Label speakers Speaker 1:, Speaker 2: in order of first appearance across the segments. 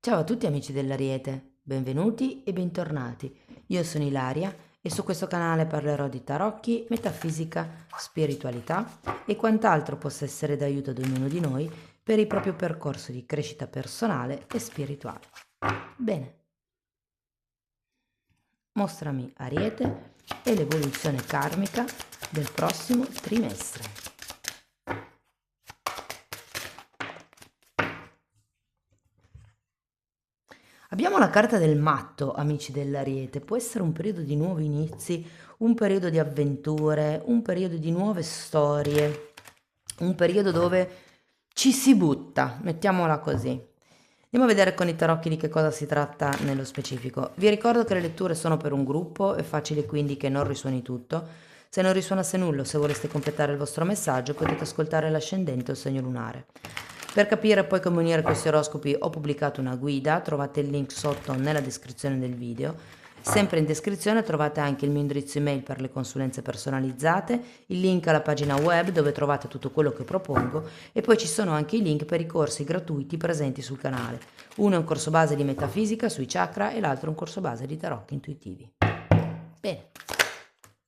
Speaker 1: Ciao a tutti amici dell'Ariete, benvenuti e bentornati. Io sono Ilaria e su questo canale parlerò di tarocchi, metafisica, spiritualità e quant'altro possa essere d'aiuto ad ognuno di noi per il proprio percorso di crescita personale e spirituale. Bene, mostrami Ariete e l'evoluzione karmica del prossimo trimestre. Abbiamo la carta del matto, amici dell'Ariete. Può essere un periodo di nuovi inizi, un periodo di avventure, un periodo di nuove storie, un periodo dove ci si butta, mettiamola così. Andiamo a vedere con i tarocchi di che cosa si tratta nello specifico. Vi ricordo che le letture sono per un gruppo, è facile quindi che non risuoni tutto. Se non risuonasse nulla o se voleste completare il vostro messaggio potete ascoltare l'ascendente o il segno lunare. Per capire poi come unire questi oroscopi ho pubblicato una guida, trovate il link sotto nella descrizione del video. Sempre in descrizione trovate anche il mio indirizzo email per le consulenze personalizzate, il link alla pagina web dove trovate tutto quello che propongo e poi ci sono anche i link per i corsi gratuiti presenti sul canale. Uno è un corso base di metafisica sui chakra e l'altro è un corso base di tarocchi intuitivi. Bene,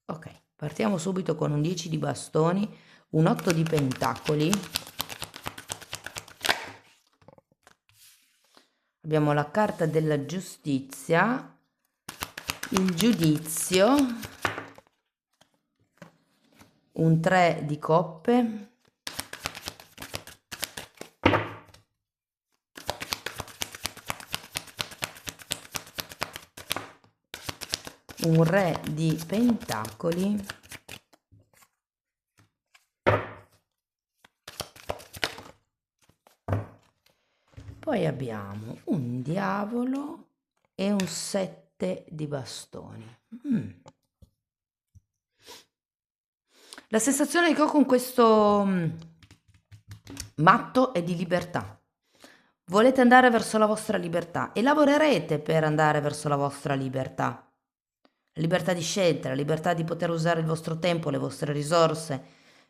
Speaker 1: ok, partiamo subito con un 10 di bastoni, un 8 di pentacoli. Abbiamo la carta della giustizia, il giudizio, un 3 di coppe, un re di pentacoli, poi abbiamo un diavolo e un 7 di bastoni. La sensazione che ho con questo matto è di libertà. Volete andare verso la vostra libertà e lavorerete per andare verso la vostra libertà. La libertà di scelta, la libertà di poter usare il vostro tempo, le vostre risorse,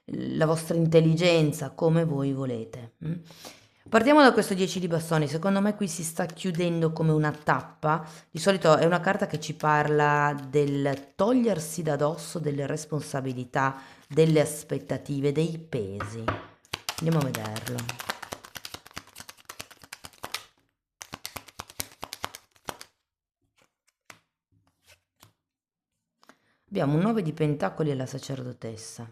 Speaker 1: la vostra intelligenza come voi volete. Partiamo da questo 10 di bastoni, secondo me qui si sta chiudendo come una tappa, di solito è una carta che ci parla del togliersi da dosso delle responsabilità, delle aspettative, dei pesi. Andiamo a vederlo. Abbiamo un 9 di pentacoli e la sacerdotessa.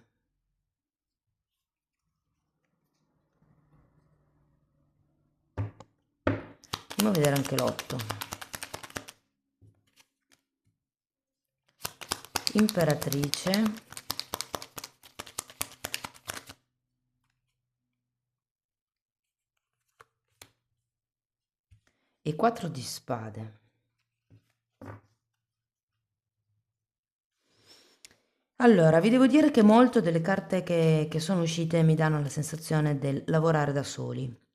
Speaker 1: Andiamo a vedere anche l'8. Imperatrice. E 4 di spade. Allora, vi devo dire che molto delle carte che sono uscite mi danno la sensazione del lavorare da soli.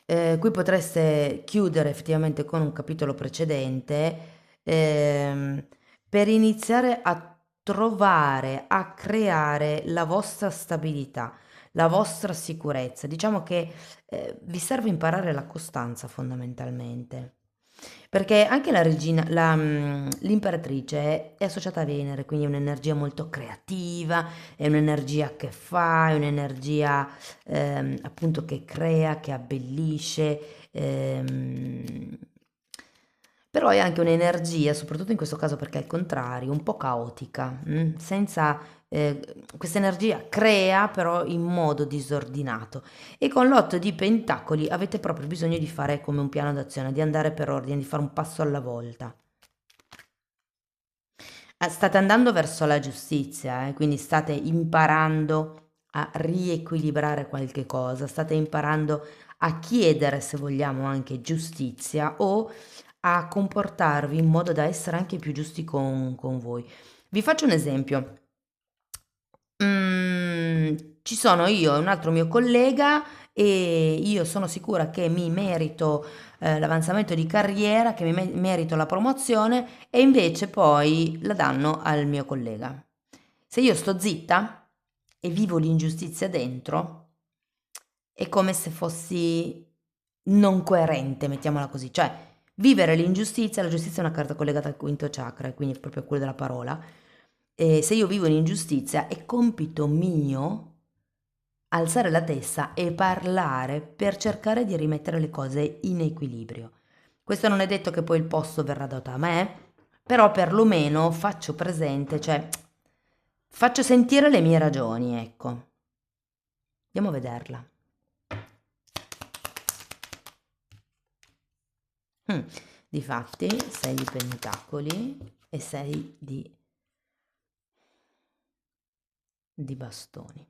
Speaker 1: Qui potreste chiudere effettivamente con un capitolo precedente per iniziare a trovare, a creare la vostra stabilità, la vostra sicurezza. Diciamo che vi serve imparare la costanza fondamentalmente. Perché anche la regina, l'imperatrice è associata a Venere, quindi è un'energia molto creativa, è un'energia che fa, è un'energia appunto che crea, che abbellisce, però è anche un'energia, soprattutto in questo caso perché è il contrario, un po' caotica, senza questa energia crea però in modo disordinato e con l'otto di pentacoli avete proprio bisogno di fare come un piano d'azione, di andare per ordine, di fare un passo alla volta. State andando verso la giustizia, quindi state imparando a riequilibrare qualche cosa, state imparando a chiedere, se vogliamo, anche giustizia o a comportarvi in modo da essere anche più giusti con voi. Vi faccio un esempio. Ci sono io e un altro mio collega e io sono sicura che mi merito l'avanzamento di carriera, che merito la promozione e invece poi la danno al mio collega. Se io sto zitta e vivo l'ingiustizia dentro, è come se fossi non coerente, mettiamola così, cioè vivere l'ingiustizia, la giustizia è una carta collegata al quinto chakra, quindi proprio quello della parola, e se io vivo in ingiustizia è compito mio alzare la testa e parlare per cercare di rimettere le cose in equilibrio. Questo non è detto che poi il posto verrà dato a me, però perlomeno faccio presente, cioè faccio sentire le mie ragioni, ecco. Andiamo a vederla. Mm. Difatti, 6 di pentacoli e 6 di bastoni.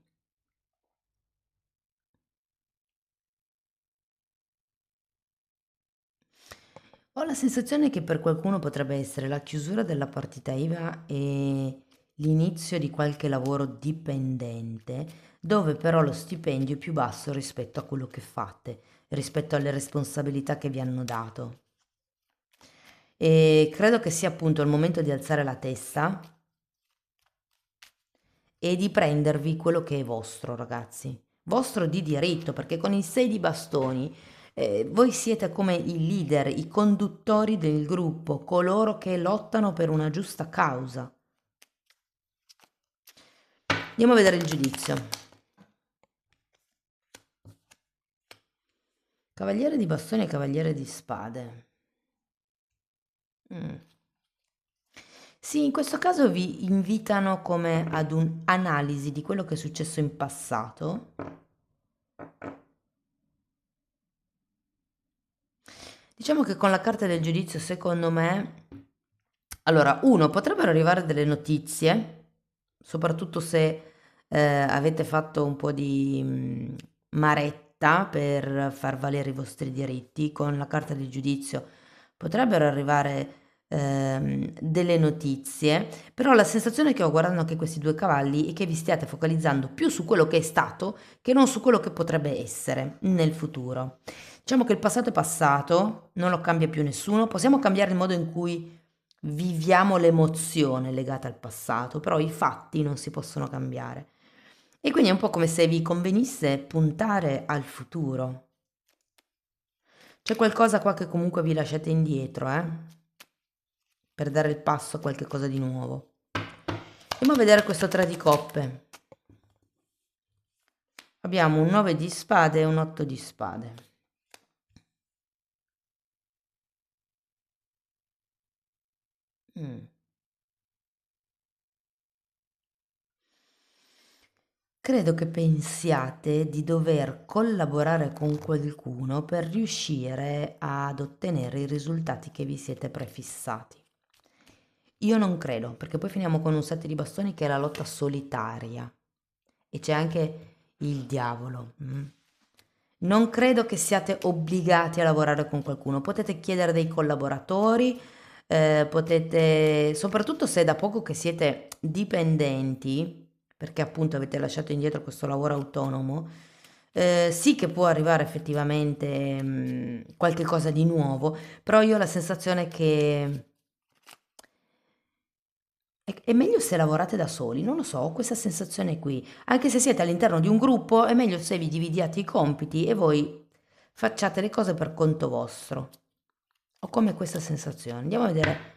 Speaker 1: Ho la sensazione che per qualcuno potrebbe essere la chiusura della partita IVA e l'inizio di qualche lavoro dipendente, dove però lo stipendio è più basso rispetto a quello che fate, rispetto alle responsabilità che vi hanno dato. E credo che sia appunto il momento di alzare la testa e di prendervi quello che è vostro, ragazzi. Vostro di diritto, perché con i 6 di bastoni voi siete come i leader, i conduttori del gruppo, coloro che lottano per una giusta causa. Andiamo a vedere il giudizio. Cavaliere di bastoni e cavaliere di spade. Mm. Sì, in questo caso vi invitano come ad un'analisi di quello che è successo in passato. Diciamo che con la carta del giudizio, secondo me, allora, uno, potrebbero arrivare delle notizie, soprattutto se avete fatto un po' di maretta per far valere i vostri diritti, con la carta del giudizio potrebbero arrivare delle notizie, però la sensazione che ho guardando anche questi due cavalli è che vi stiate focalizzando più su quello che è stato che non su quello che potrebbe essere nel futuro. Diciamo che il passato è passato, non lo cambia più nessuno, possiamo cambiare il modo in cui viviamo l'emozione legata al passato, però i fatti non si possono cambiare. E quindi è un po' come se vi convenisse puntare al futuro. C'è qualcosa qua che comunque vi lasciate indietro, per dare il passo a qualche cosa di nuovo. Andiamo a vedere questo 3 di coppe. Abbiamo un 9 di spade e un 8 di spade. Mm. Credo che pensiate di dover collaborare con qualcuno per riuscire ad ottenere i risultati che vi siete prefissati. Io non credo, perché poi finiamo con un 7 di bastoni che è la lotta solitaria e c'è anche il diavolo. Non credo che siate obbligati a lavorare con qualcuno, potete chiedere dei collaboratori, potete, soprattutto se è da poco che siete dipendenti, perché appunto avete lasciato indietro questo lavoro autonomo, sì che può arrivare effettivamente qualche cosa di nuovo, però io ho la sensazione che è meglio se lavorate da soli, non lo so, ho questa sensazione qui. Anche se siete all'interno di un gruppo, è meglio se vi dividiate i compiti e voi facciate le cose per conto vostro. Ho come questa sensazione. Andiamo a vedere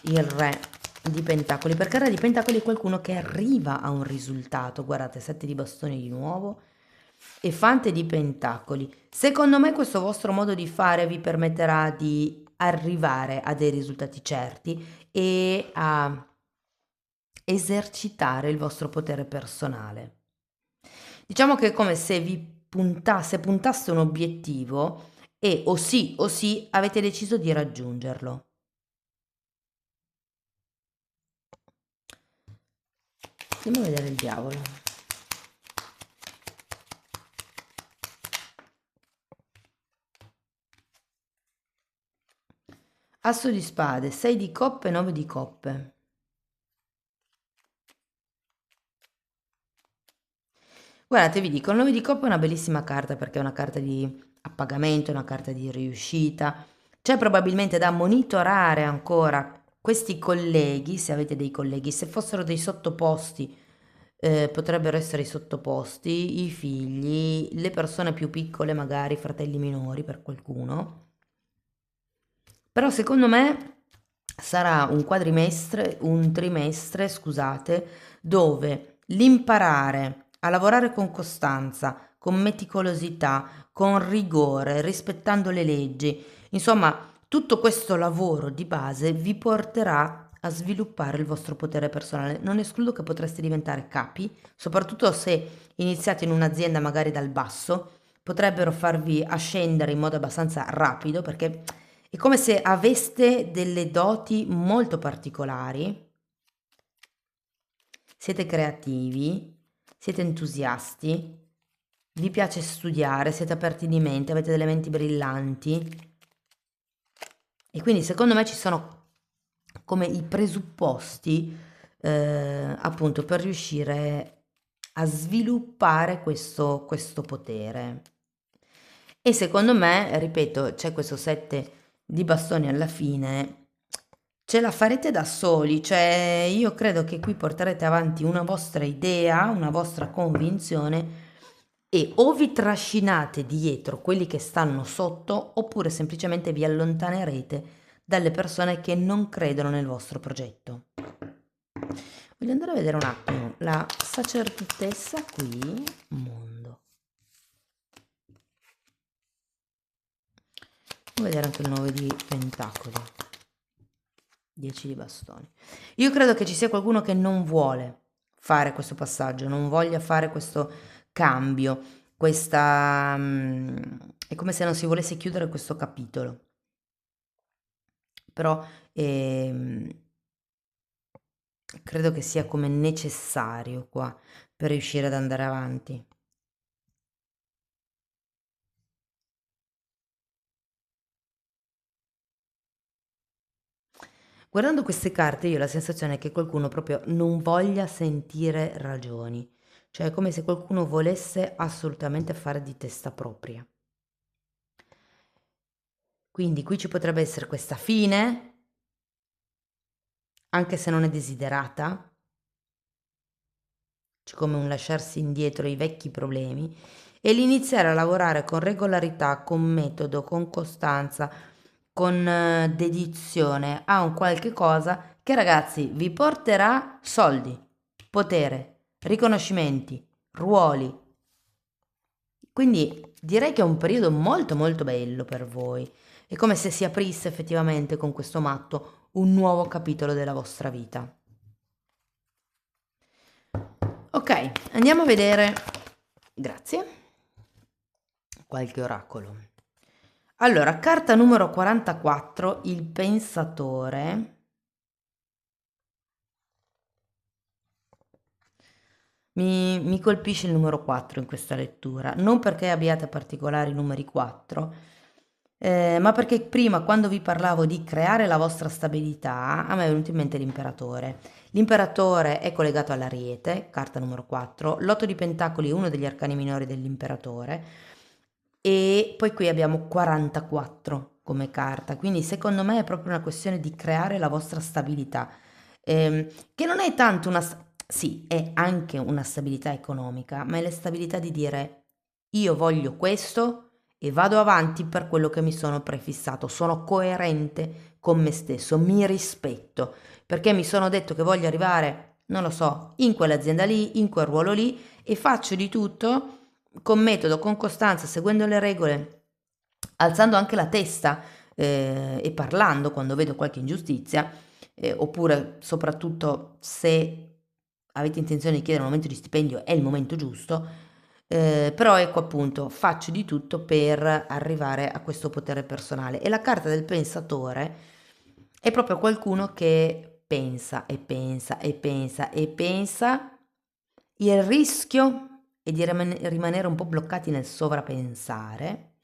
Speaker 1: il re di pentacoli. Perché il re di pentacoli è qualcuno che arriva a un risultato. Guardate, 7 di bastoni di nuovo e fante di pentacoli. Secondo me questo vostro modo di fare vi permetterà di arrivare a dei risultati certi e a esercitare il vostro potere personale. Diciamo che è come se puntaste un obiettivo e o sì avete deciso di raggiungerlo. Andiamo a vedere il diavolo. Asso di spade, 6 di coppe, 9 di coppe. Guardate, vi dico, il 9 di coppe è una bellissima carta perché è una carta di appagamento, è una carta di riuscita. C'è probabilmente da monitorare ancora questi colleghi, se avete dei colleghi, se fossero dei sottoposti, potrebbero essere i sottoposti, i figli, le persone più piccole, magari fratelli minori per qualcuno. Però secondo me sarà un trimestre, scusate, dove l'imparare a lavorare con costanza, con meticolosità, con rigore, rispettando le leggi, insomma, tutto questo lavoro di base vi porterà a sviluppare il vostro potere personale. Non escludo che potreste diventare capi, soprattutto se iniziate in un'azienda magari dal basso, potrebbero farvi ascendere in modo abbastanza rapido perché è come se aveste delle doti molto particolari, siete creativi, siete entusiasti, vi piace studiare, siete aperti di mente, avete delle menti brillanti e quindi secondo me ci sono come i presupposti appunto per riuscire a sviluppare questo potere. E secondo me, ripeto, c'è questo 7 di bastoni alla fine, ce la farete da soli, cioè io credo che qui porterete avanti una vostra idea, una vostra convinzione e o vi trascinate dietro quelli che stanno sotto oppure semplicemente vi allontanerete dalle persone che non credono nel vostro progetto. Voglio andare a vedere un attimo la sacerdotessa qui, mondo. Voglio vedere anche il 9 di pentacoli, 10 di bastoni. Io credo che ci sia qualcuno che non vuole fare questo passaggio, non voglia fare questo cambio, è come se non si volesse chiudere questo capitolo. Però credo che sia come necessario qua per riuscire ad andare avanti. Guardando queste carte io ho la sensazione che qualcuno proprio non voglia sentire ragioni, cioè è come se qualcuno volesse assolutamente fare di testa propria. Quindi qui ci potrebbe essere questa fine, anche se non è desiderata, c'è come un lasciarsi indietro i vecchi problemi e l'iniziare a lavorare con regolarità, con metodo, con costanza, con dedizione a un qualche cosa che ragazzi vi porterà soldi, potere, riconoscimenti, ruoli. Quindi direi che è un periodo molto molto bello per voi. È come se si aprisse effettivamente con questo matto un nuovo capitolo della vostra vita. Ok, andiamo a vedere, grazie, qualche oracolo. Allora, carta numero 44, il pensatore. Mi colpisce il numero 4 in questa lettura, non perché abbiate particolari numeri 4, ma perché prima quando vi parlavo di creare la vostra stabilità, a me è venuto in mente l'imperatore. L'imperatore è collegato all'Ariete, carta numero 4, l'otto di pentacoli è uno degli arcani minori dell'imperatore e poi qui abbiamo 44 come carta, quindi secondo me è proprio una questione di creare la vostra stabilità, che non è tanto sì, è anche una stabilità economica, ma è la stabilità di dire io voglio questo e vado avanti per quello che mi sono prefissato, sono coerente con me stesso, mi rispetto, perché mi sono detto che voglio arrivare, non lo so, in quell'azienda lì, in quel ruolo lì e faccio di tutto con metodo, con costanza, seguendo le regole, alzando anche la testa e parlando quando vedo qualche ingiustizia, oppure soprattutto se avete intenzione di chiedere un aumento di stipendio è il momento giusto, però ecco appunto faccio di tutto per arrivare a questo potere personale e la carta del pensatore è proprio qualcuno che pensa e pensa e pensa e pensa, il rischio è di rimanere un po' bloccati nel sovrapensare,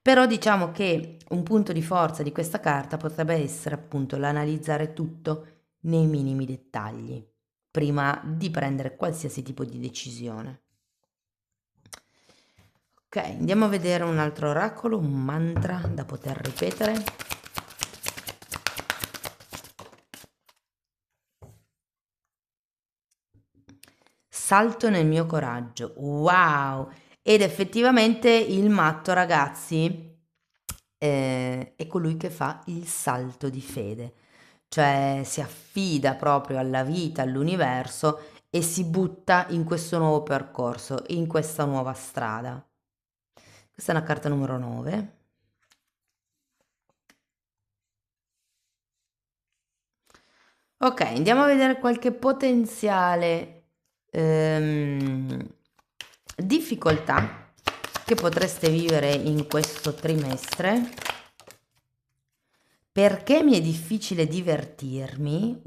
Speaker 1: però diciamo che un punto di forza di questa carta potrebbe essere appunto l'analizzare tutto nei minimi dettagli prima di prendere qualsiasi tipo di decisione. Ok, andiamo a vedere un altro oracolo, un mantra da poter ripetere. salto nel mio coraggio. Wow! Ed effettivamente il matto, ragazzi, è colui che fa il salto di fede, cioè si affida proprio alla vita, all'universo e si butta in questo nuovo percorso, in questa nuova strada. Questa è una carta numero 9. Ok, andiamo a vedere qualche potenziale difficoltà che potreste vivere in questo trimestre. Perché mi è difficile divertirmi?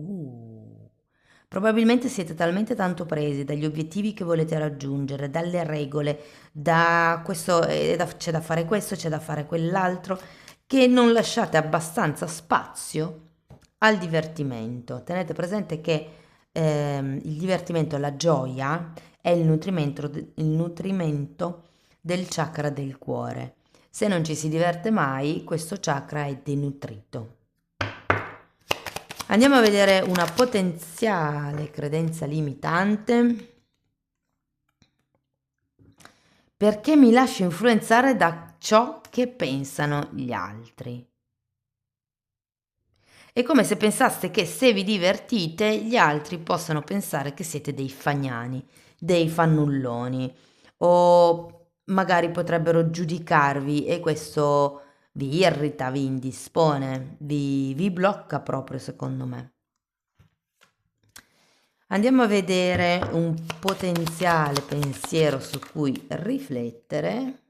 Speaker 1: Probabilmente siete talmente tanto presi dagli obiettivi che volete raggiungere, dalle regole, da questo, c'è da fare questo, c'è da fare quell'altro, che non lasciate abbastanza spazio al divertimento. Tenete presente che il divertimento, la gioia, è il nutrimento del chakra del cuore. Se non ci si diverte mai, questo chakra è denutrito. Andiamo a vedere una potenziale credenza limitante. Perché mi lascio influenzare da ciò che pensano gli altri? È come se pensaste che se vi divertite gli altri possano pensare che siete dei fagnani, dei fannulloni o magari potrebbero giudicarvi e questo vi irrita, vi indispone, vi blocca proprio secondo me. Andiamo a vedere un potenziale pensiero su cui riflettere.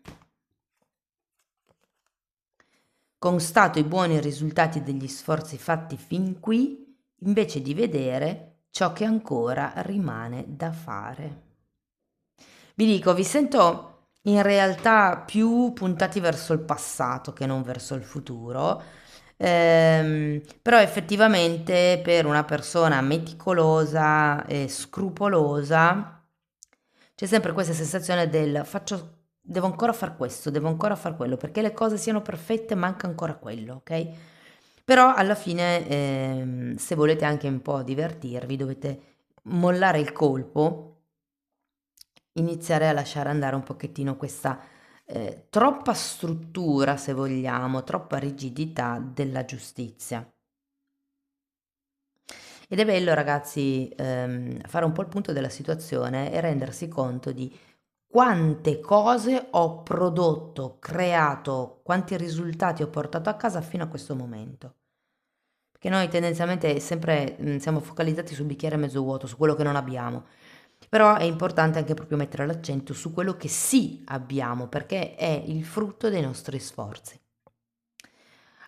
Speaker 1: Constato i buoni risultati degli sforzi fatti fin qui, invece di vedere ciò che ancora rimane da fare. Vi dico, vi sento in realtà più puntati verso il passato che non verso il futuro, però effettivamente per una persona meticolosa e scrupolosa c'è sempre questa sensazione del devo ancora far questo, devo ancora far quello, perché le cose siano perfette manca ancora quello, ok? Però alla fine, se volete anche un po' divertirvi, dovete mollare il colpo, iniziare a lasciare andare un pochettino questa troppa struttura, se vogliamo, troppa rigidità della giustizia. Ed è bello, ragazzi, fare un po' il punto della situazione e rendersi conto di quante cose ho prodotto, creato, quanti risultati ho portato a casa fino a questo momento. Perché noi tendenzialmente sempre siamo focalizzati sul bicchiere mezzo vuoto, su quello che non abbiamo. Però è importante anche proprio mettere l'accento su quello che sì abbiamo, perché è il frutto dei nostri sforzi.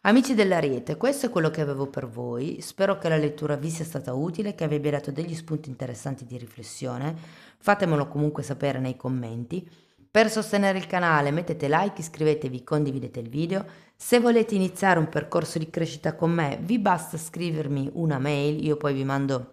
Speaker 1: Amici dell'Ariete, questo è quello che avevo per voi. Spero che la lettura vi sia stata utile, che vi abbia dato degli spunti interessanti di riflessione. Fatemelo comunque sapere nei commenti. Per sostenere il canale mettete like, iscrivetevi, condividete il video. Se volete iniziare un percorso di crescita con me, vi basta scrivermi una mail, io poi vi mando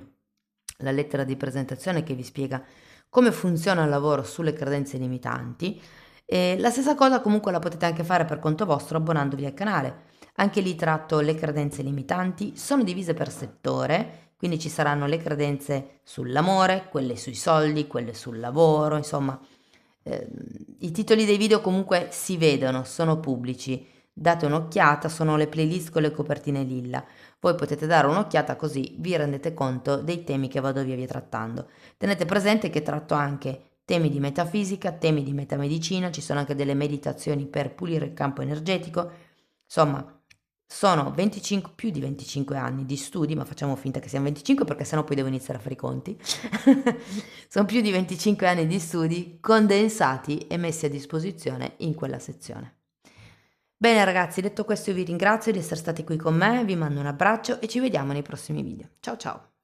Speaker 1: la lettera di presentazione che vi spiega come funziona il lavoro sulle credenze limitanti. E la stessa cosa comunque la potete anche fare per conto vostro abbonandovi al canale. Anche lì tratto le credenze limitanti, sono divise per settore, quindi ci saranno le credenze sull'amore, quelle sui soldi, quelle sul lavoro, insomma, i titoli dei video comunque si vedono, sono pubblici, date un'occhiata, sono le playlist con le copertine lilla. Voi potete dare un'occhiata così vi rendete conto dei temi che vado via via trattando. Tenete presente che tratto anche temi di metafisica, temi di metamedicina, ci sono anche delle meditazioni per pulire il campo energetico, insomma sono più di 25 anni di studi, ma facciamo finta che siano 25 perché sennò poi devo iniziare a fare i conti. Sono più di 25 anni di studi condensati e messi a disposizione in quella sezione. Bene ragazzi, detto questo io vi ringrazio di essere stati qui con me, vi mando un abbraccio e ci vediamo nei prossimi video. Ciao ciao!